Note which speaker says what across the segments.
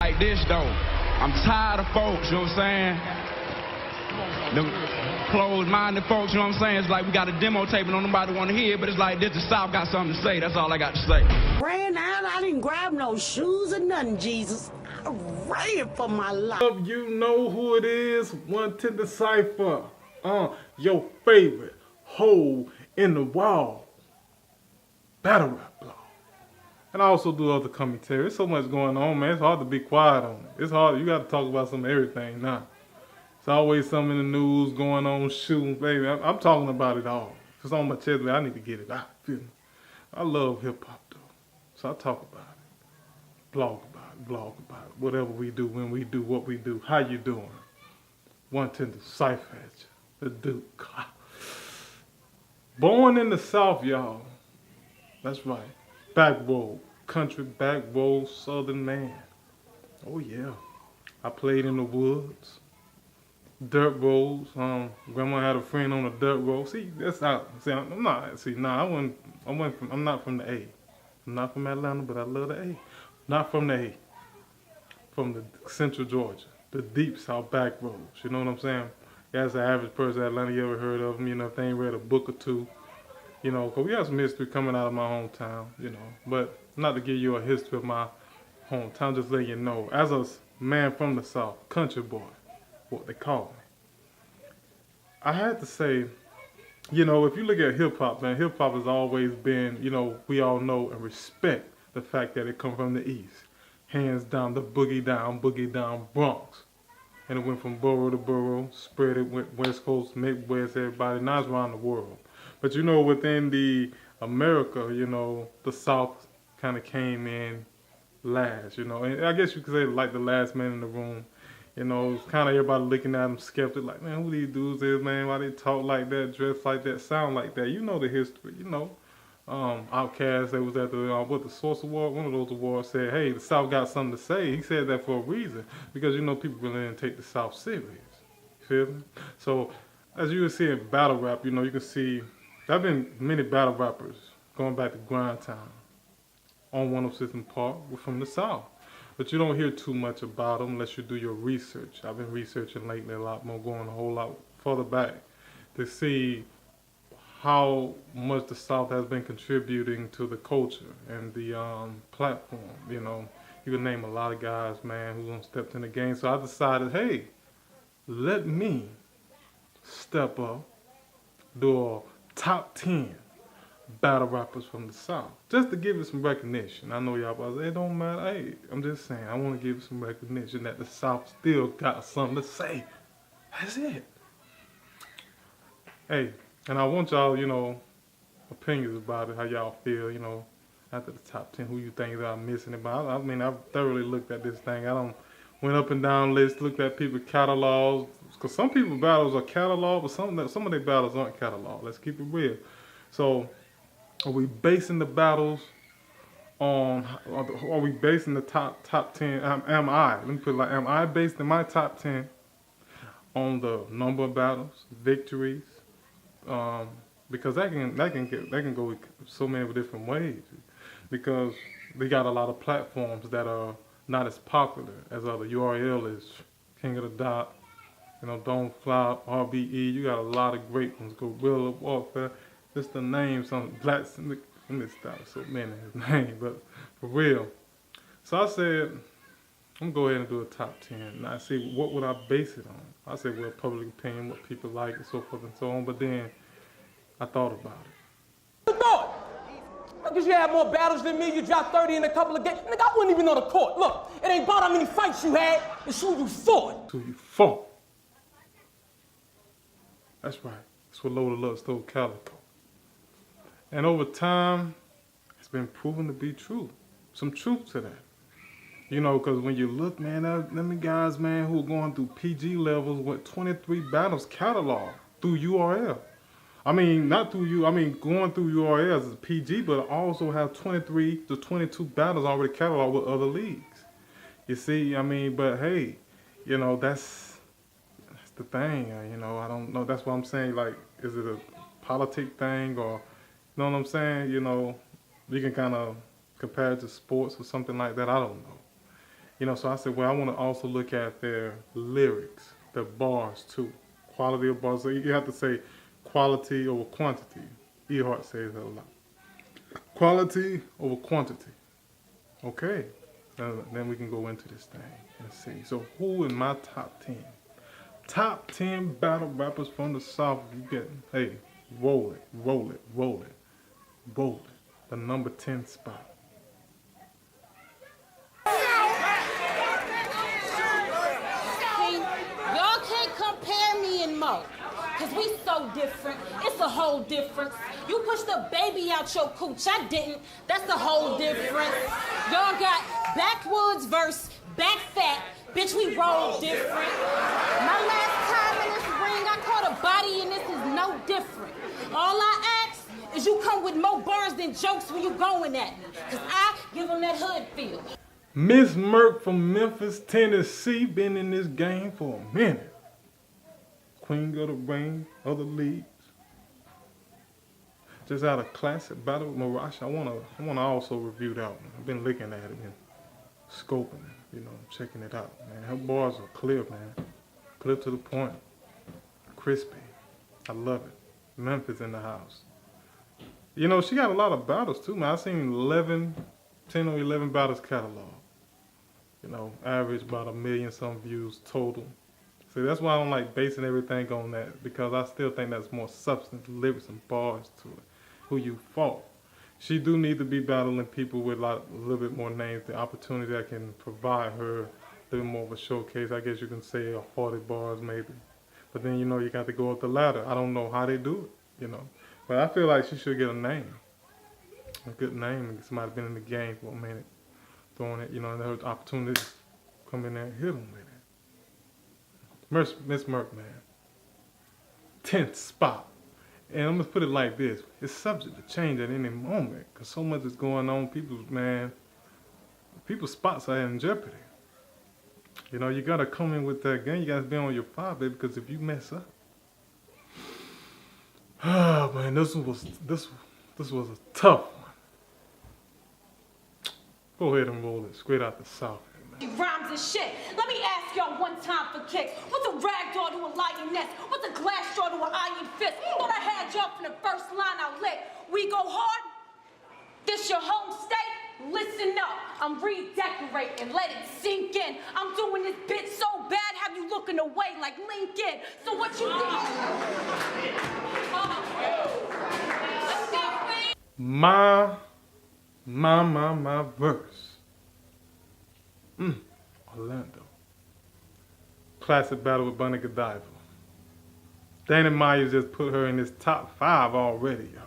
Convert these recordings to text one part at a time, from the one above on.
Speaker 1: Like this though, I'm tired of folks, you know what I'm saying? Them closed-minded folks, you know what I'm saying? It's like we got a demo tape and don't nobody want to hear it, but it's like this, the South got something to say. That's all I got to say.
Speaker 2: Ran out, I didn't grab no shoes or nothing, Jesus. I ran for my life.
Speaker 3: You know who it is, 110 Cypher. Your favorite hole in the wall battle rap blog. And I also do other commentary. There's so much going on, man. It's hard to be quiet on it. It's hard. You got to talk about some of everything now. It's always something in the news going on, shooting, baby. I'm talking about it all. If it's on my chest, man, I need to get it out. Feel me? I love hip-hop, though. So I talk about it. Blog about it. Whatever we do, when we do, what we do. How you doing? 110 Cypher at you. The Duke. Born in the South, y'all. That's right. Back road. Country back road southern man. Oh, yeah. I played in the woods. Dirt roads. Grandma had a friend on a dirt road. See, that's not. See, I'm not. See, nah, I'm not from the A. I'm not from Atlanta, but I love the A. Not from the A. From the Central Georgia, the deep South back roads. You know what I'm saying? That's the average person in Atlanta. You ever heard of them? You know, if they ain't read a book or two. You know, because we got some history coming out of my hometown. You know, but not to give you a history of my hometown, just letting you know. As a man from the South, country boy, what they call me. I had to say, you know, if you look at hip-hop, man, hip-hop has always been, you know, we all know and respect the fact that it comes from the East. Hands down, the boogie down Bronx. And it went from borough to borough, spread it, went West Coast, Midwest, everybody, now it's around the world. But you know, within the America, you know, the South kind of came in last, you know. And I guess you could say like the last man in the room. You know, it's kind of everybody looking at them skeptic, like, man, who these dudes is, man? Why they talk like that, dress like that, sound like that? You know the history, you know. Outkast, they was at the Source Award, one of those awards said, hey, the South got something to say. He said that for a reason, because, you know, people really didn't take the South serious. You feel me? So, as you can see in battle rap, you know, you can see, there have been many battle rappers going back to Grind Town on 106 and Park, were from the South. But you don't hear too much about them unless you do your research. I've been researching lately a lot more, going a whole lot further back to see how much the South has been contributing to the culture and the platform. You know, you can name a lot of guys, man, who's stepped in the game. So I decided, hey, let me step up, do a top 10 battle rappers from the South, just to give it some recognition. I know y'all about it don't matter. Hey, I'm just saying, I want to give it some recognition that the South still got something to say. That's it. Hey, and I want y'all, you know, opinions about it, how y'all feel, you know, after the top 10, who you think that I'm missing it. But I mean, I've thoroughly looked at this thing. Went up and down lists, looked at people's catalogs, because some people's battles are cataloged, but some of their battles aren't cataloged. Let's keep it real. So, are we basing the battles on, are we basing the top 10, let me put it like, am I basing my top 10 on the number of battles, victories, because that can go so many different ways, because they got a lot of platforms that are not as popular as other. URL is King of the Dot, you know, Don't Flop, RBE. You got a lot of great ones. Guerrilla Warfare. Just the name, some Black. Let me stop. So many his name, but for real. So I said, I'm gonna go ahead and do a top 10. And I see what would I base it on. I said, well, public opinion, what people like, and so forth and so on. But then I thought about it.
Speaker 4: You thought? Because you had more battles than me, you dropped 30 in a couple of games. Nigga, I wasn't even on the court. Look, it ain't about how many fights you had, it's who you fought.
Speaker 3: Who you fought. That's right. That's what Loaded Love stole Calico. And over time, it's been proven to be true. Some truth to that. You know, because when you look, man, them guys, man, who are going through PG levels with 23 battles cataloged through URL. I mean, not through you. I mean, going through URLs is PG, but also have 23 to 22 battles already cataloged with other leagues. You see, I mean, but hey, you know, that's the thing. You know, I don't know. That's what I'm saying. Like, is it a politic thing, or, you know what I'm saying? You know, you can kind of compare it to sports or something like that. I don't know. You know, so I said, well, I want to also look at their lyrics, their bars too. Quality of bars. So you have to say quality over quantity. E-Hart says that a lot. Quality over quantity. Okay. Then we can go into this thing and see. So who in my top 10? Top 10 battle rappers from the South. You get, hey, roll it, roll it, roll it, roll it. The number 10 spot.
Speaker 2: Y'all can't compare me and Mo, cause we so different. It's a whole difference. You pushed the baby out your cooch, I didn't. That's a whole difference. Y'all got backwoods verse back fat. Bitch, we roll different. My last time in this ring, I caught a body and this is no different. All I ask is you come with more bars than jokes when you going at me, cause I give them that hood feel.
Speaker 3: Miss Merck from Memphis, Tennessee, been in this game for a minute. Queen of the Ring, other leagues. Just had a classic battle with Marashi. I wanna also review that one. I've been looking at it and scoping it, you know, checking it out. Man, her bars are clear, man. Clear to the point. Crispy. I love it. Memphis in the house. You know, she got a lot of battles too, man. I seen 10 or 11 battles catalog. You know, average about 1 million some views total. See, that's why I don't like basing everything on that, because I still think that's more substance, lyrics, and bars to it. Who you fought. She do need to be battling people with a little bit more names, the opportunity that can provide her a little more of a showcase. I guess you can say 40 bars maybe. But then, you know, you got to go up the ladder. I don't know how they do it, you know. But I feel like she should get a name. A good name, and somebody been in the game for a minute, throwing it, you know, and her opportunity to come in there and hit them with it. Miss Merck, man. 10th spot. And I'm gonna put it like this: it's subject to change at any moment, cause so much is going on. People's spots are in jeopardy. You know, you gotta come in with that game. You gotta be on your 5, baby, because if you mess up, oh man, this was a tough one. Go ahead and roll it straight out the South.
Speaker 5: Rhymes and shit. Let me ask y'all one time for kicks. What's a rag doll to a lioness? What's a glass jaw to an iron fist? Thought I had y'all from the first line I lit. We go hard. This your home state? Listen up. I'm redecorating. Let it sink in. I'm doing this bit so bad, have you looking away like Lincoln. So what you think? Let's go, Queen.
Speaker 3: My verse. Orlando. Classic battle with Bunny Godiva. Danny Myers just put her in his top 5 already, y'all.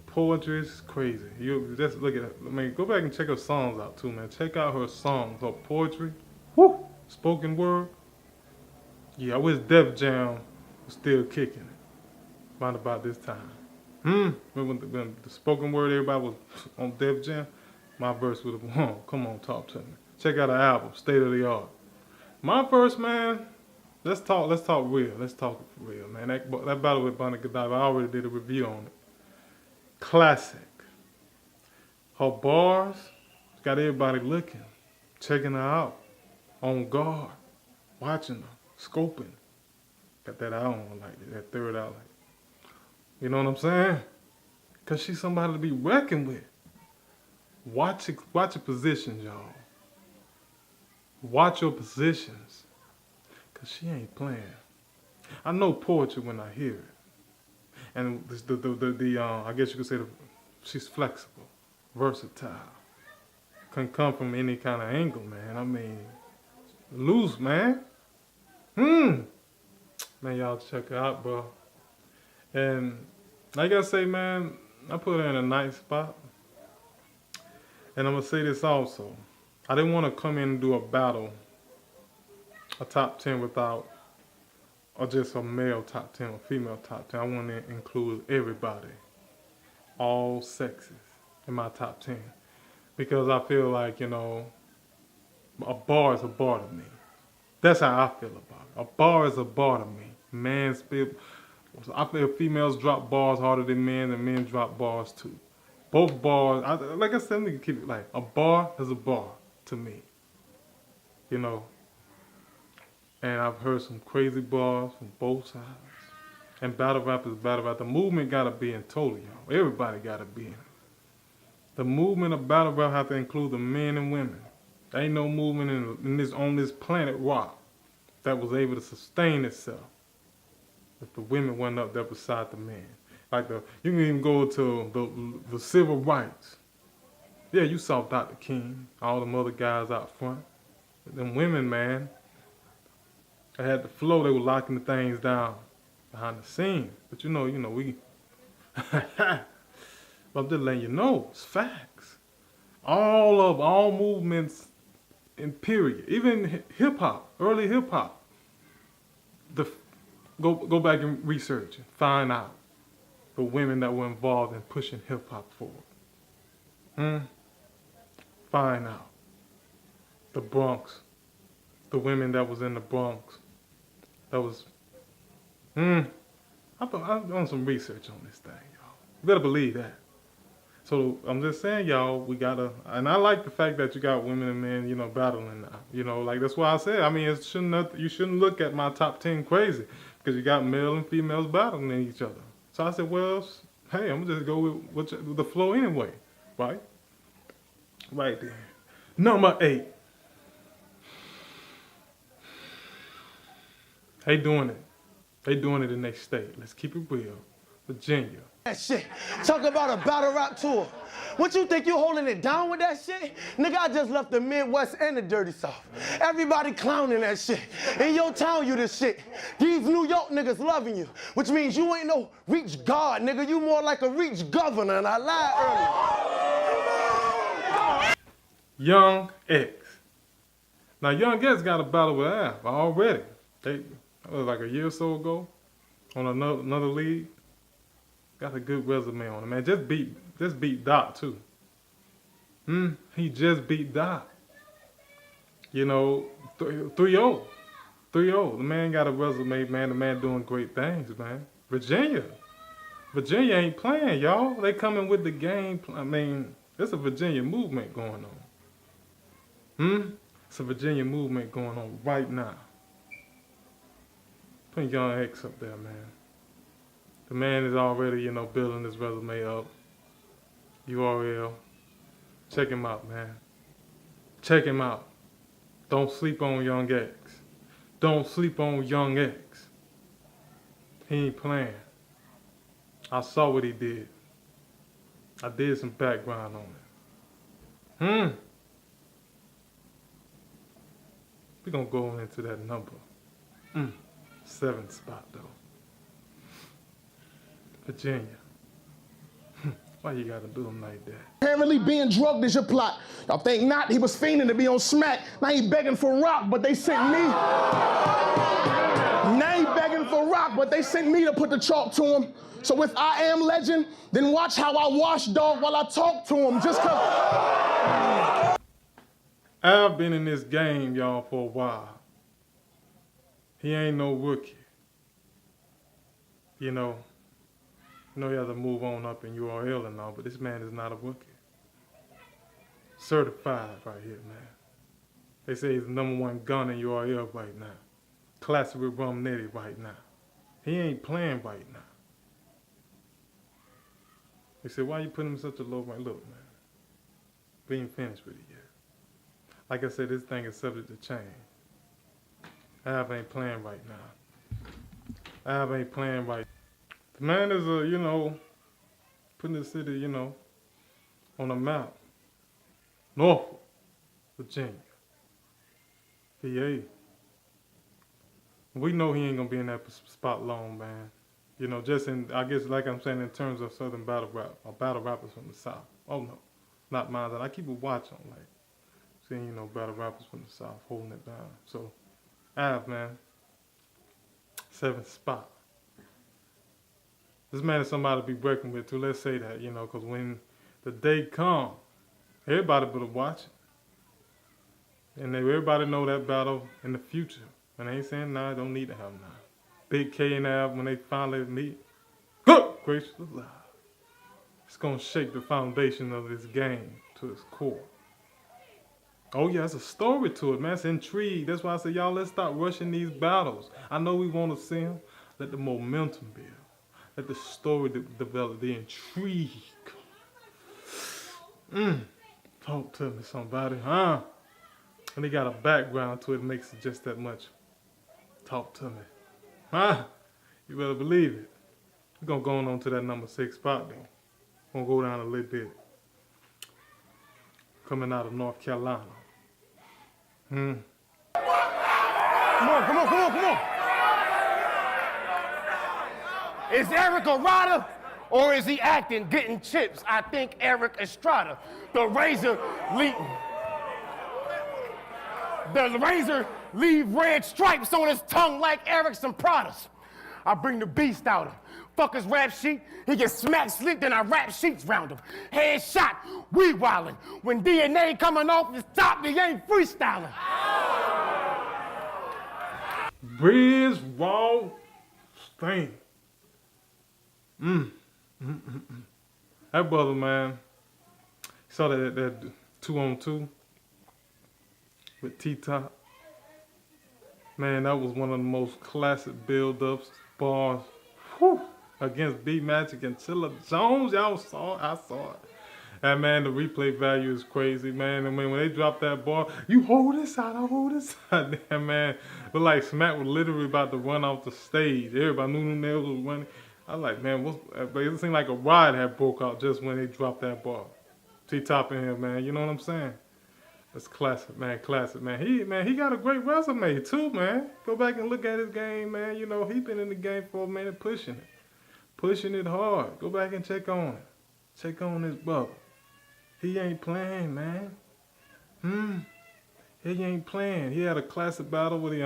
Speaker 3: Poetry is crazy. You just look at it. I mean, go back and check her songs out too, man. Check out her songs, her poetry. Woo! Spoken word. Yeah, I wish Def Jam was still kicking it. Around about this time. Remember when the spoken word, everybody was on Def Jam? My verse would have won. Come on, talk to me. Check out the album, State of the Art. My verse, man, let's talk real. Let's talk it for real, man. That battle with Bunny Godiva, I already did a review on it. Classic. Her bars got everybody looking, checking her out, on guard, watching her, scoping. Got that eye on her, like that third eye, like. You know what I'm saying? Because she's somebody to be reckoned with. Watch your positions, y'all. Watch your positions. Because she ain't playing. I know poetry when I hear it. And I guess you could say she's flexible, versatile. Can come from any kind of angle, man. I mean, loose, man. Man, y'all check her out, bro. And like I say, man, I put her in a nice spot. And I'm going to say this also. I didn't want to come in and do a battle, a top 10 without, or just a male top 10 or female top 10. I want to include everybody, all sexes, in my top 10. Because I feel like, you know, a bar is a bar to me. That's how I feel about it. A bar is a bar to me. I feel females drop bars harder than men drop bars too. Both bars, like I said, let me keep it like, a bar is a bar. to me, you know. And I've heard some crazy bars from both sides. And battle rap is battle rap. The movement gotta be in total, y'all. Everybody gotta be in it. The movement of battle rap have to include the men and women. There ain't no movement on this planet rock that was able to sustain itself if the women went up there beside the men. Like you can even go to the civil rights. Yeah, you saw Dr. King, all them other guys out front. But them women, man, they had the flow. They were locking the things down behind the scenes. But you know, we. But I'm just letting you know, it's facts. All movements in period, even hip hop, early hip hop. Go back and research and find out the women that were involved in pushing hip hop forward. Find out the Bronx, the women that was in the Bronx. That was. I've done some research on this thing, y'all. You better believe that. So I'm just saying, y'all, we gotta, and I like the fact that you got women and men, battling now. Like that's why I said, I mean, you shouldn't look at my top 10 crazy, because you got male and females battling each other. So I said, well, hey, I'm gonna just go with the flow anyway, right? Right there. Number 8. They doing it. They doing it in their state. Let's keep it real. Virginia.
Speaker 6: That shit. Talk about a battle rap tour. What you think you holding it down with that shit? Nigga, I just left the Midwest and the Dirty South. Everybody clowning that shit. In your town, you this shit. These New York niggas loving you, which means you ain't no reach God, nigga. You more like a reach governor, and I lied earlier.
Speaker 3: Young X. Now, Young X got a battle with Av already. That was like a year or so ago on another league. Got a good resume on him, man. Just beat Doc too. He just beat Doc. 3-0. 3-0. The man got a resume, man. The man doing great things, man. Virginia ain't playing, y'all. They coming with the game. I mean, there's a Virginia movement going on. It's a Virginia movement going on right now. Put Young X up there, man. The man is already, building his resume up. URL. Check him out, man. Check him out. Don't sleep on Young X. Don't sleep on Young X. He ain't playing. I saw what he did. I did some background on it. We're gonna go into that number. 7 spot, though. Virginia. Why you gotta do them like that?
Speaker 6: Apparently being drugged is your plot. Y'all think not? He was fiending to be on smack. Now he begging for rock, but they sent me. Now he begging for rock, but they sent me to put the chalk to him. So if I am legend, then watch how I wash dog while I talk to him. Just cause.
Speaker 3: I've been in this game, y'all, for a while. He ain't no rookie. You know you have to move on up in URL and all, but this man is not a rookie. Certified right here, man. They say he's the #1 gun in URL right now. Classic with Rum Netty right now. He ain't playing right now. They said, why you putting him such a low rank? Look, man, we ain't finished with it yet. Like I said, this thing is subject to change. Av ain't playing right now. Av ain't playing right. The man is, putting the city, on the map. Norfolk, Virginia, PA. We know he ain't gonna be in that spot long, man. Just in, I guess, like I'm saying, in terms of Southern battle rap, or battle rappers from the South. Oh no, not mine. That I keep a watch on, like, seeing, battle rappers from the South holding it down. So, Av, man, 7th spot. This man is somebody to be working with too. Let's say that, because when the day comes, everybody better watch it. And everybody know that battle in the future. And I ain't saying now, don't need to have now. Big K and Av, when they finally meet, good gracious alive. It's gonna shake the foundation of this game to its core. Oh yeah, it's a story to it, man. It's intrigue. That's why I said, y'all, let's stop rushing these battles. I know we want to see them. Let the momentum build. Let the story develop, the intrigue. Talk to me, somebody, huh? And they got a background to it that makes it just that much. Talk to me. Huh? You better believe it. We're going to go on to that number 6 spot, though. We're going to go down a little bit. Coming out of North Carolina. Come on.
Speaker 6: Is Eric a rider or is he acting, getting chips? I think Eric Estrada. The razor leave red stripes on his tongue like Eric's and Pradas. I bring the beast out. Fuck his rap sheet, he gets smacked slick, then I wrap sheets round him. Headshot, we wildin'. When DNA coming off his top, he ain't freestyling.
Speaker 3: Briz, raw, stain. That brother, man, saw that 2-on-2 with T-Top. Man, that was one of the most classic build-ups, bars, against B-Magic and Chilla Jones. Y'all saw it, I saw it. And man, the replay value is crazy, man. I mean, when they dropped that bar, you hold this out, I hold this out. Damn, man, looked like Smack was literally about to run off the stage. Everybody knew Nails was running. I was like, man, it seemed like a riot had broke out just when they dropped that bar. T-Top in here, man, you know what I'm saying? That's classic, man, classic, man. He got a great resume, too, man. Go back and look at his game, man. You know, he been in the game for a minute pushing it hard. Go back and check on it. Check on his brother. He ain't playing, man. He ain't playing. He had a classic battle with he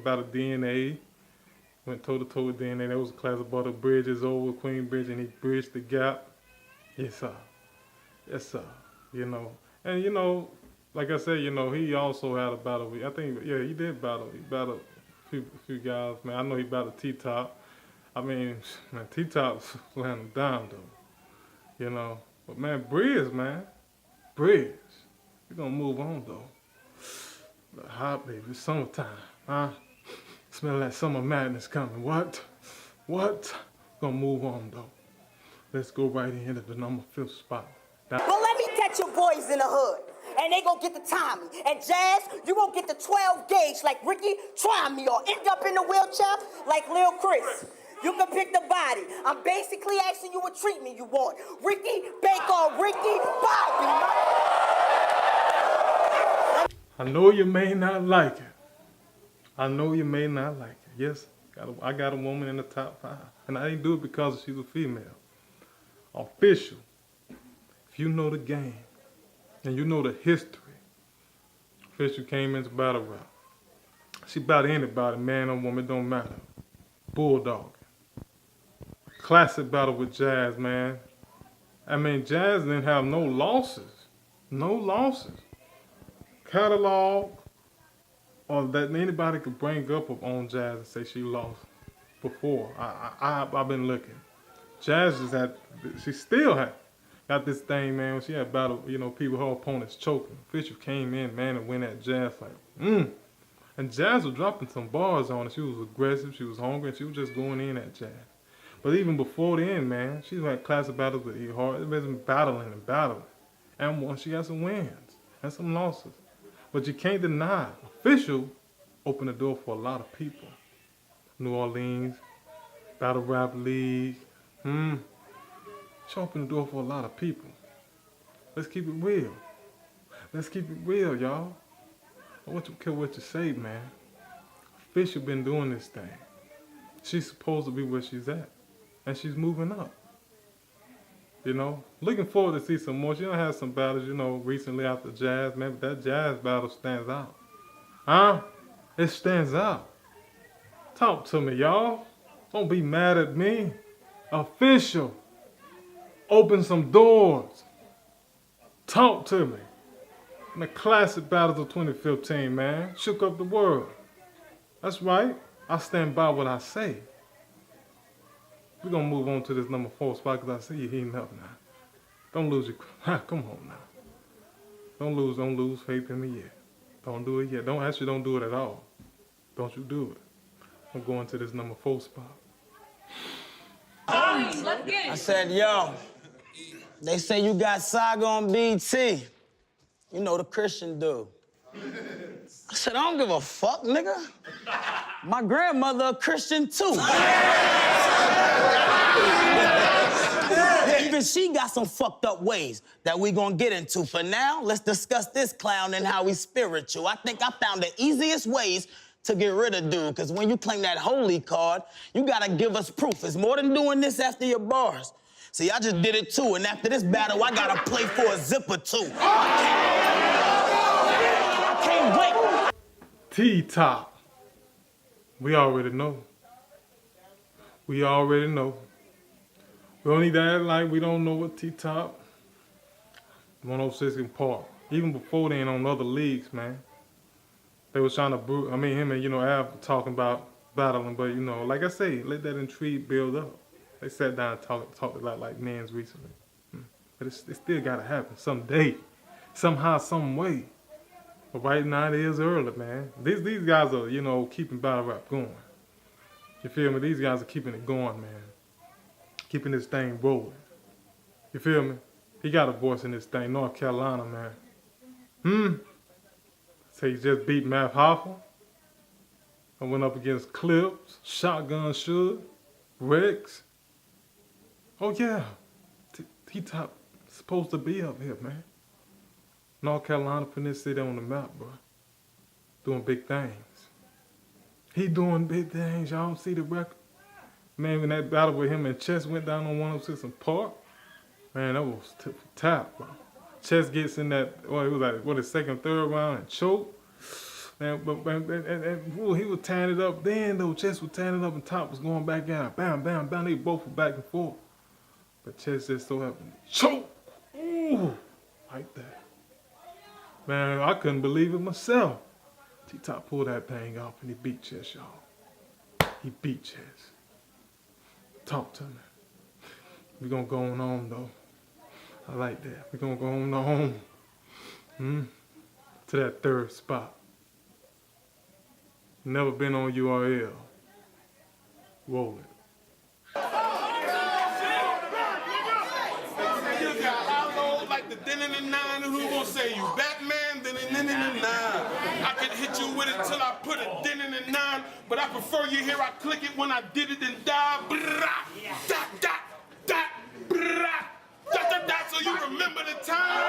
Speaker 3: battled DNA. Went toe-to-toe with DNA. That was a classic battle. Bridge is over, Queen Bridge, and he bridged the gap. Yes, sir. Yes, sir. You know. And, you know, like I said, you know, he also had a battle with, I think, yeah, he did battle. He battled a few guys, man. I know he battled T-Top. I mean, man, T-Top's laying him down, though. You know. But, man, Briz, man. Briz. We're going to move on, though. The hot baby, it's summertime, huh? Smell that summer madness coming. What? Gonna move on, though. Let's go right into the number 5 spot.
Speaker 7: But let me catch your boys in the hood, and they gonna get the Tommy. And Jazz, you gonna get the 12 gauge like Ricky, try me, or end up in the wheelchair like Lil Chris. You can pick the body. I'm basically asking you what treatment you want. Ricky, Bake or Ricky, Bobby.
Speaker 3: I know you may not like it. I know you may not like it. Yes, I got a woman in the top 5. And I didn't do it because she's a female. Official. If you know the game and you know the history, Official came into battle rap. She battled anybody, man or woman, don't matter. Bulldog. Classic battle with Jazz, man. I mean, Jazz didn't have no losses. No losses. Catalog, or that anybody could bring up on Jazz and say she lost before. I've been looking. Jazz she still got this thing, man. When she had battle, you know, people, her opponents choking. Official came in, man, and went at Jazz like, And Jazz was dropping some bars on her. She was aggressive, she was hungry, and she was just going in at Jazz. But even before then, man, she's had classic battles with E Hard. She's been battling. And she got some wins and some losses. But you can't deny, Official opened the door for a lot of people. New Orleans, Battle Rap League. She opened the door for a lot of people. Let's keep it real. Let's keep it real, y'all. I want you to care what you say, man. Official been doing this thing. She's supposed to be where she's at. And she's moving up. You know, looking forward to see some more. She done had some battles, you know, recently after Jazz, man, but that Jazz battle stands out. Huh? It stands out. Talk to me, y'all. Don't be mad at me. Official. Open some doors. Talk to me. And the classic battles of 2015, man. Shook up the world. That's right. I stand by what I say. We're going to move on to this number 4 spot because I see you heating up now. Don't lose your... Come on now. Don't lose faith in me yet. Don't do it yet. Don't do it at all. Don't you do it. I'm going to this number 4 spot.
Speaker 8: I said, yo, they say you got Saga on BT. You know, the Christian dude. I said, I don't give a fuck, nigga. My grandmother a Christian too. Even she got some fucked up ways that we gonna get into. For now, let's discuss this clown and how he's spiritual. I think I found the easiest ways to get rid of dude, because when you claim that holy card, you gotta give us proof. It's more than doing this after your bars. See, I just did it too, and after this battle, I gotta play for a zipper too. I can't wait.
Speaker 3: T-Top. We already know. We already know. We don't need to act like we don't know what T-Top 106 in Park. Even before then on other leagues, man. They was trying to him and, Av talking about battling, but, like I say, let that intrigue build up. They sat down and talked a lot like men's recently. But it still got to happen someday. Somehow, some way. But right now, it is early, man. These guys are, keeping battle rap going. You feel me? These guys are keeping it going, man. Keeping this thing rolling. You feel me? He got a voice in this thing. North Carolina, man. So he just beat Math Hoffa. I went up against Clips, Shotgun Suge, Rex. Oh, yeah. T-Top supposed to be up here, man. North Carolina putting this city on the map, bro. Doing big things. He doing big things. Y'all see the record? Man, when that battle with him and Chess went down on 106 in Park, man, that was tip for tap, bro. Chess gets in that, it was like, the second, third round and choke. Man, he was tying it up then, though. Chess was tying it up and Top was going back out. Bam, bam, bam. They both were back and forth. But Chess just so happened to choke. Ooh, like that. Man, I couldn't believe it myself. T-Top pulled that thing off and he beat Chess, y'all. He beat Chess. Talk to me. We gonna go on, though. I like that. We gonna go on. To that 3rd spot. Never been on URL. Roll it.
Speaker 9: You got outlaws like the din in the nine, and who gonna say you Batman? Din in the nine. I could hit you with it till I put a din in the nine, but I prefer you hear I click it when I did it and die. Brah, dot, dot, dot, brah, dot, dot, dot, so you remember the time.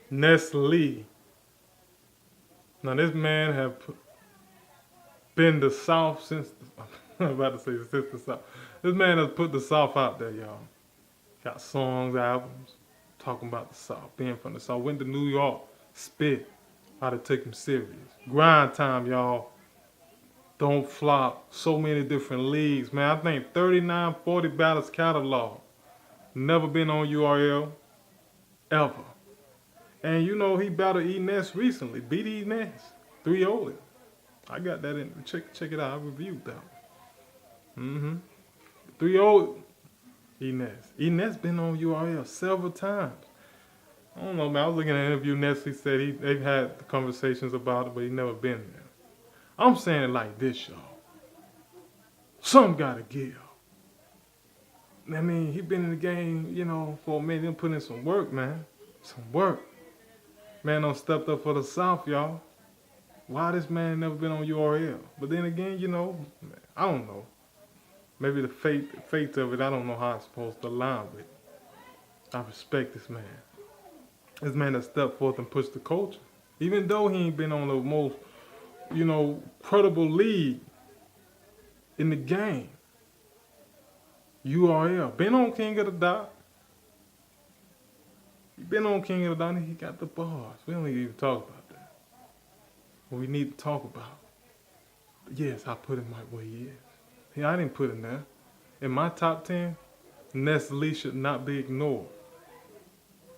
Speaker 3: Nestle. Now this man have been the South since, I'm about to say since the South. This man has put the South out there, y'all. Got songs, albums, talking about the South, being from the South. Went to New York, spit, how to take him serious. Grind time, y'all. Don't flop. So many different leagues, man. I think 39, 40 battles catalog. Never been on URL, ever. And he battled E-Ness recently. Beat E-Ness. 3-0. I got that in. Check it out. I reviewed that one. 3-0 E-Ness. E-Ness been on URL several times. I don't know, man. I was looking at an interview. Ness, he said they've had conversations about it, but he never been there. I'm saying it like this, y'all. Some gotta give. I mean, he been in the game, for a minute. He put in some work, man. Some work. Man done stepped up for the South, y'all. Why this man never been on URL? But then again, I don't know. Maybe the fate of it, I don't know how it's supposed to align with. I respect this man. This man that stepped forth and pushed the culture. Even though he ain't been on the most, credible league in the game. URL. Been on King of the Dot. He been on King of the Dot and he got the bars. We don't even talk about that. What we need to talk about. But yes, I put him right where he is. I didn't put him there. In my top 10, Nestle should not be ignored.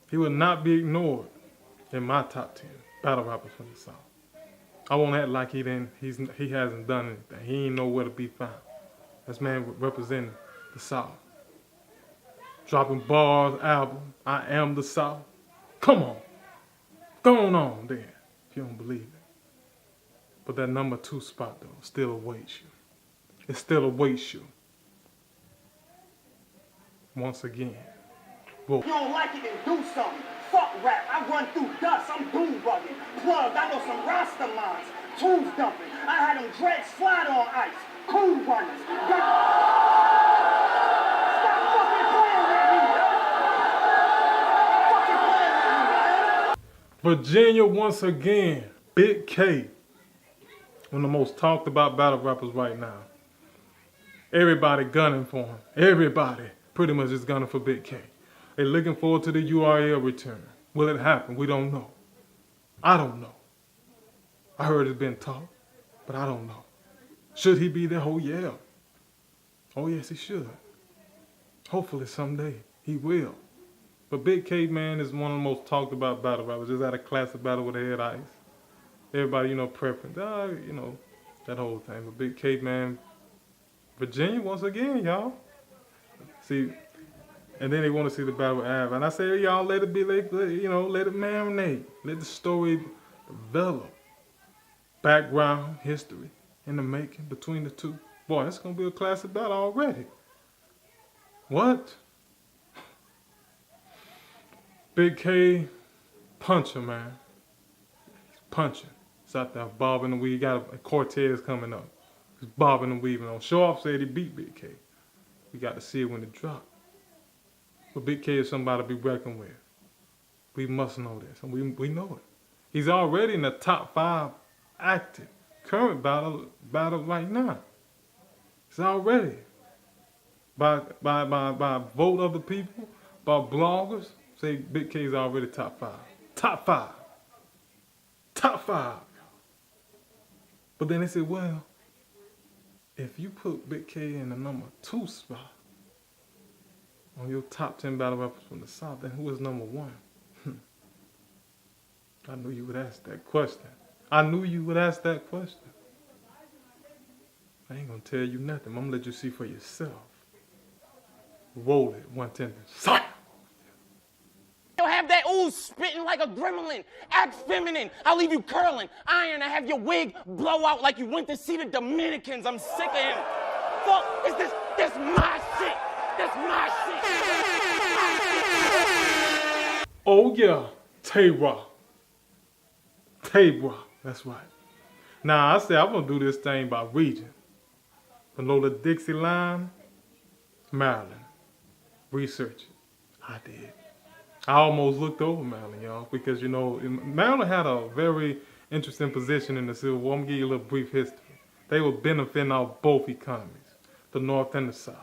Speaker 3: He will not be ignored in my top 10 battle rappers from the South. I won't act like he hasn't done anything. He ain't nowhere to be found. This man representing the South. Dropping bars, album, I Am the South. Come on. Go on then, if you don't believe it. But that number 2 spot, though, still awaits you. It still awaits you. Once again. Whoa.
Speaker 10: You don't like it, then do something. Fuck rap, I run through dust, I'm doom bugging. Plugged, I know some Rasta minds. Tools dumping, I had them dreads slide on ice. Cool runners. Stop fucking playing with me, man. Fucking playing with me, man.
Speaker 3: Virginia once again. Big K. One of the most talked about battle rappers right now. Everybody gunning for him. Everybody pretty much is gunning for Big K. They're looking forward to the URL return. Will it happen? We don't know. I don't know. I heard it's been talked, but I don't know. Should he be there? Oh, yeah. Oh, yes, he should. Hopefully someday he will. But Big K, man, is one of the most talked about battle rappers. Just had a classic battle with Head Ice. Everybody, preference. That whole thing. But Big K, man, Virginia once again, y'all. See, and then they want to see the battle with Av. And I say, y'all, let it be, let it marinate. Let the story develop. Background, history, in the making between the two. Boy, it's going to be a classic battle already. What? Big K, puncher, man. He's punching. He's out there bobbing and weaving. He got a Cortez coming up. He's bobbing and weaving on. Show Off said he beat Big K. We got to see it when it dropped. But Big K is somebody to be reckoned with. We must know this, and we know it. He's already in the top 5 active current battle right now. It's already by vote of the people, by bloggers. Say Big K is already top 5. Top 5. Top 5. But then they said, well, if you put Big K in the number 2 spot on your top 10 battle rappers from the South, then who is number 1? I knew you would ask that question. I ain't gonna tell you nothing. I'm gonna let you see for yourself. Roll it, 110. Silence.
Speaker 4: You'll have that ooze spitting like a gremlin. Act feminine. I'll leave you curling. Iron. I have your wig blow out like you went to see the Dominicans. I'm sick of him. Fuck. This my shit. That's my shit.
Speaker 3: Oh yeah, Tay-Rock. That's right. Now I said I'm gonna do this thing by region. Below the Dixie line, Maryland. Research it. I did. I almost looked over Maryland, y'all, because Maryland had a very interesting position in the Civil War. I'm gonna give you a little brief history. They were benefiting off both economies, the North and the South.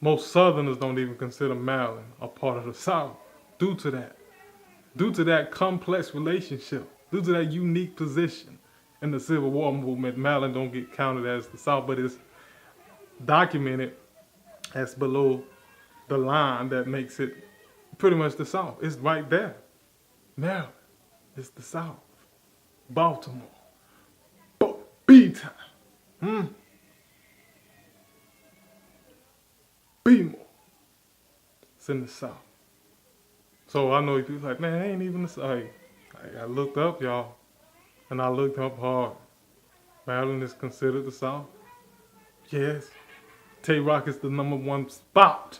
Speaker 3: Most Southerners don't even consider Maryland a part of the South due to that complex relationship, due to that unique position in the Civil War movement. Maryland don't get counted as the South, but it's documented as below the line that makes it pretty much the South. It's right there. Maryland is the South. Baltimore. B-time. B-more. It's in the South. So I know people like, man, it ain't even the South. I looked up, y'all, and I looked up hard. Maryland is considered the South. Yes. Tay-Rock is the number 1 spot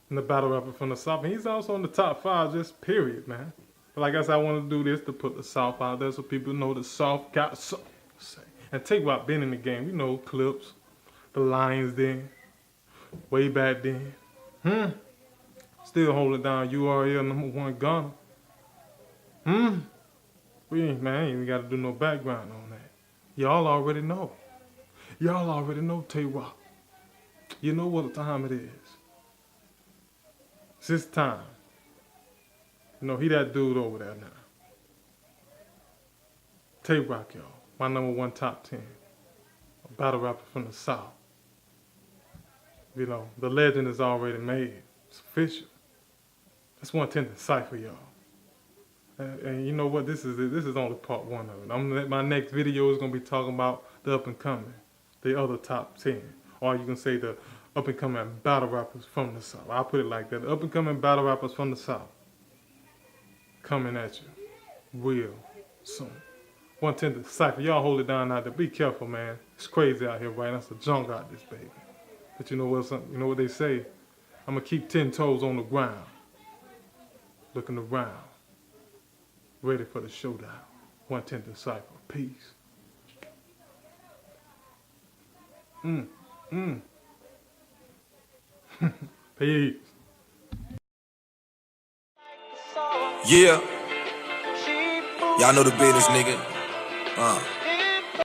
Speaker 3: in the battle rapper from the South. And he's also in the top 5, just period, man. But like I said, I want to do this to put the South out there so people know the South got something to say. And Tay-Rock been in the game. We know Clips, the Lions then, way back then. Still holding down URL number 1 gunner. We ain't even got to do no background on that. Y'all already know. Y'all already know Tay-Rock. You know what time it is. It's his time. He that dude over there now. Tay-Rock, y'all. My number 1 top 10. A battle rapper from the South. The legend is already made. It's official. It's 110 Cypher, y'all. And you know what? This is only part 1 of it. My next video is gonna be talking about the up and coming, the other top 10, or you can say the up and coming battle rappers from the South. I'll put it like that: the up and coming battle rappers from the South coming at you real soon. 110 Cypher, y'all hold it down out there. Be careful, man. It's crazy out here, right? That's the junk out this baby. But you know what? You know what they say? I'm gonna keep 10 toes on the ground, looking around, ready for the showdown. 110 Cypher, peace. Peace.
Speaker 11: Yeah. Y'all know the business, nigga.